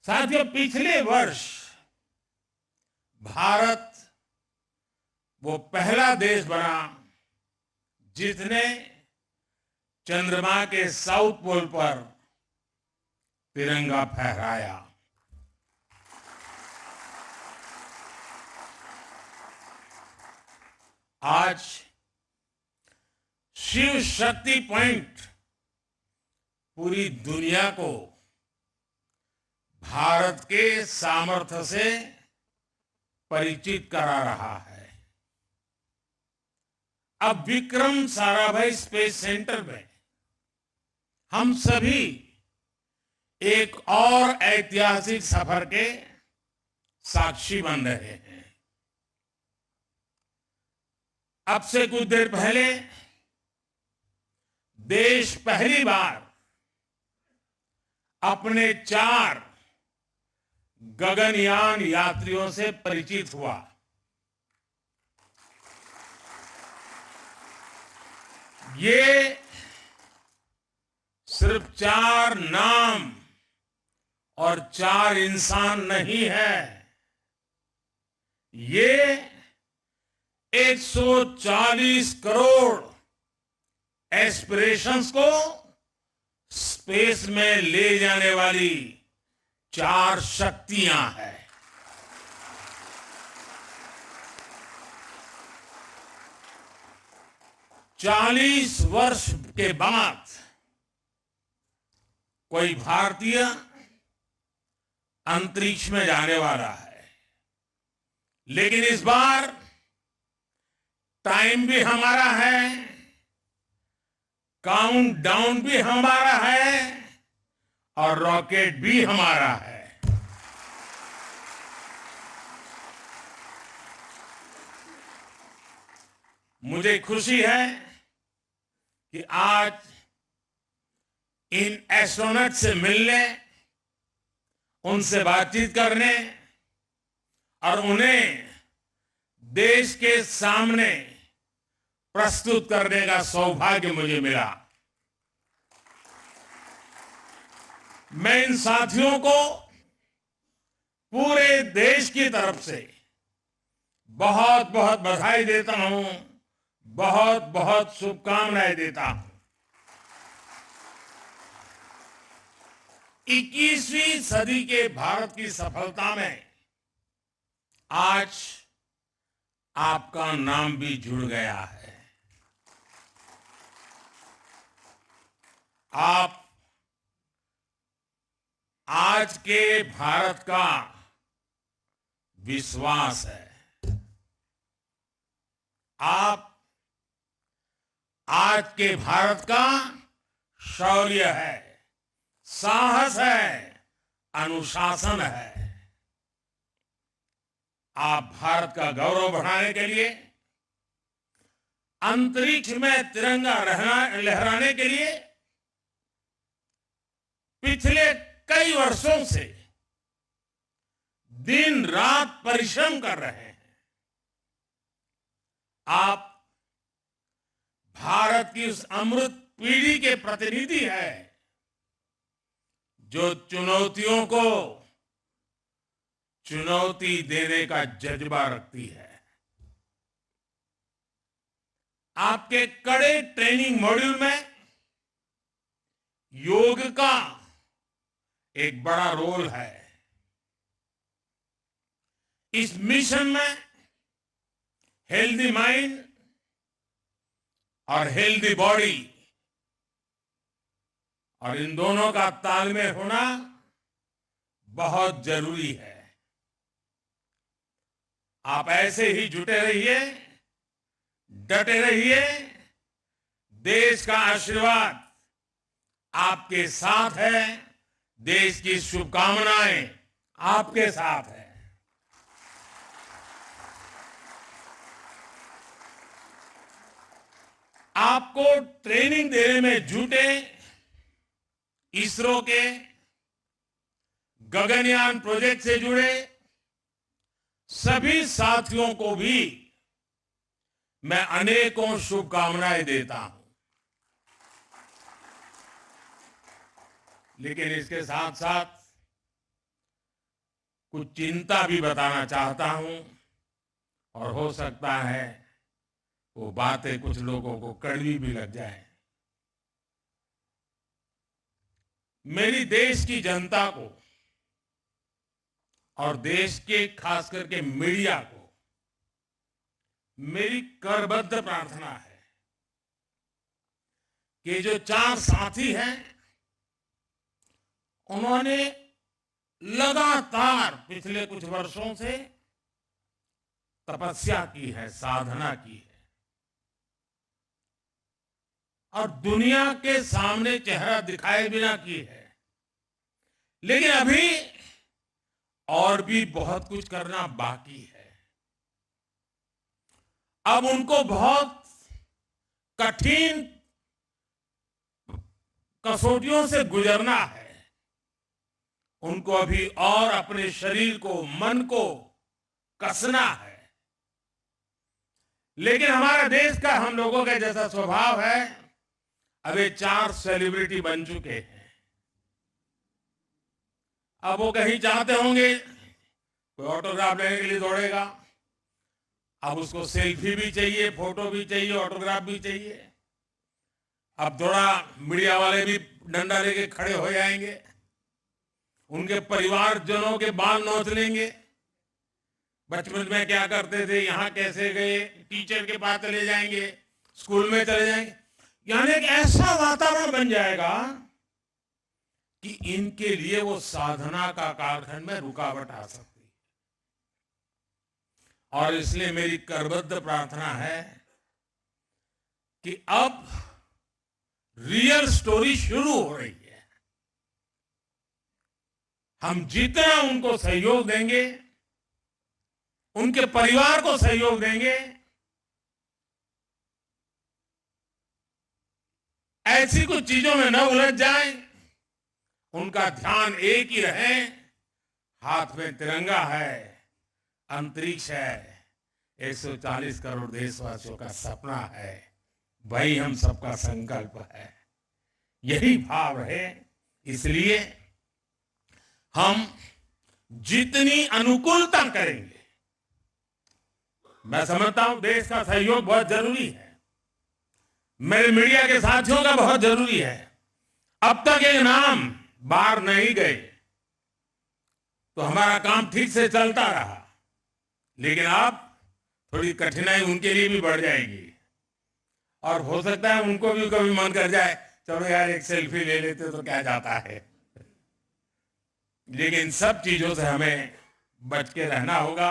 साथियों, पिछले वर्ष भारत वो पहला देश बना जिसने चंद्रमा के साउथ पोल पर तिरंगा फहराया। आज शिव शक्ति पॉइंट पूरी दुनिया को भारत के सामर्थ्य से परिचित करा रहा है। अब विक्रम साराभाई स्पेस सेंटर में हम सभी एक और ऐतिहासिक सफर के साक्षी बन रहे हैं। अब से कुछ देर पहले देश पहली बार अपने 4 गगनयान यात्रियों से परिचित हुआ। ये सिर्फ 4 नाम और 4 इंसान नहीं है, ये 140 करोड़ एस्पिरेशंस को स्पेस में ले जाने वाली 4 शक्तियां हैं। चालीस वर्ष के बाद कोई भारतीय अंतरिक्ष में जाने वाला है, लेकिन इस बार टाइम भी हमारा है, काउंटडाउन भी हमारा है और रॉकेट भी हमारा है। मुझे खुशी है कि आज इन एस्ट्रोनॉट से मिलने, उनसे बातचीत करने और उन्हें देश के सामने प्रस्तुत करने का सौभाग्य मुझे मिला। मैं इन साथियों को पूरे देश की तरफ से बहुत बहुत बधाई देता हूं, बहुत बहुत शुभकामनाएं देता हूं। 21वीं सदी के भारत की सफलता में आज आपका नाम भी जुड़ गया है। आप आज के भारत का विश्वास है। आप आज के भारत का शौर्य है, साहस है, अनुशासन है। आप भारत का गौरव बढ़ाने के लिए, अंतरिक्ष में तिरंगा लहराने के लिए पिछले कई वर्षों से दिन रात परिश्रम कर रहे हैं। आप भारत की उस अमृत पीढ़ी के प्रतिनिधि हैं जो चुनौतियों को चुनौती देने का जज्बा रखती है। आपके कड़े ट्रेनिंग मॉड्यूल में योग का एक बड़ा रोल है। इस मिशन में हेल्दी माइंड और हेल्दी बॉडी और इन दोनों का तालमेल होना बहुत जरूरी है। आप ऐसे ही जुटे रहिए, डटे रहिए। देश का आशीर्वाद आपके साथ है, देश की शुभकामनाएं आपके साथ है। आपको ट्रेनिंग देने में जुटे इसरो के गगनयान प्रोजेक्ट से जुड़े सभी साथियों को भी मैं अनेकों शुभकामनाएं देता हूं। लेकिन इसके साथ साथ कुछ चिंता भी बताना चाहता हूं, और हो सकता है वो बातें कुछ लोगों को कड़वी भी लग जाए। मेरी देश की जनता को और देश के खास करके मीडिया को मेरी करबद्ध प्रार्थना है कि जो 4 साथी हैं, उन्होंने लगातार पिछले कुछ वर्षों से तपस्या की है, साधना की है, और दुनिया के सामने चेहरा दिखाए बिना की है। लेकिन अभी और भी बहुत कुछ करना बाकी है। अब उनको बहुत कठिन कसौटियों से गुजरना है। उनको अभी और अपने शरीर को, मन को कसना है। लेकिन हमारा देश का, हम लोगों का जैसा स्वभाव है, अब ये 4 सेलिब्रिटी बन चुके हैं। अब वो कहीं चाहते होंगे, कोई ऑटोग्राफ लेने के लिए दौड़ेगा, अब उसको सेल्फी भी चाहिए, फोटो भी चाहिए, ऑटोग्राफ भी चाहिए। अब थोड़ा मीडिया वाले भी डंडा लेके खड़े हो जाएंगे, उनके परिवारजनों के बाल नोच लेंगे। बचपन में क्या करते थे, यहां कैसे गए, टीचर के पास चले जाएंगे, स्कूल में चले जाएंगे। यानी एक ऐसा वातावरण बन जाएगा कि इनके लिए वो साधना का कालखंड में रुकावट आ सकती है। और इसलिए मेरी करबद्ध प्रार्थना है कि अब रियल स्टोरी शुरू हो रही है। हम जितना उनको सहयोग देंगे, उनके परिवार को सहयोग देंगे, ऐसी कुछ चीजों में न उलझ जाएं, उनका ध्यान एक ही रहे, हाथ में तिरंगा है, अंतरिक्ष है, 140 करोड़ देशवासियों का सपना है, वही हम सबका संकल्प है। यही भाव है। इसलिए हम जितनी अनुकूलता करेंगे, मैं समझता हूं देश का सहयोग बहुत जरूरी है, मेरे मीडिया के साथियों का बहुत जरूरी है। अब तक ये नाम बाहर नहीं गए तो हमारा काम ठीक से चलता रहा, लेकिन अब थोड़ी कठिनाई उनके लिए भी बढ़ जाएगी, और हो सकता है उनको भी कभी मन कर जाए, चलो यार एक सेल्फी ले लेते तो क्या जाता है। लेकिन सब चीजों से हमें बच के रहना होगा।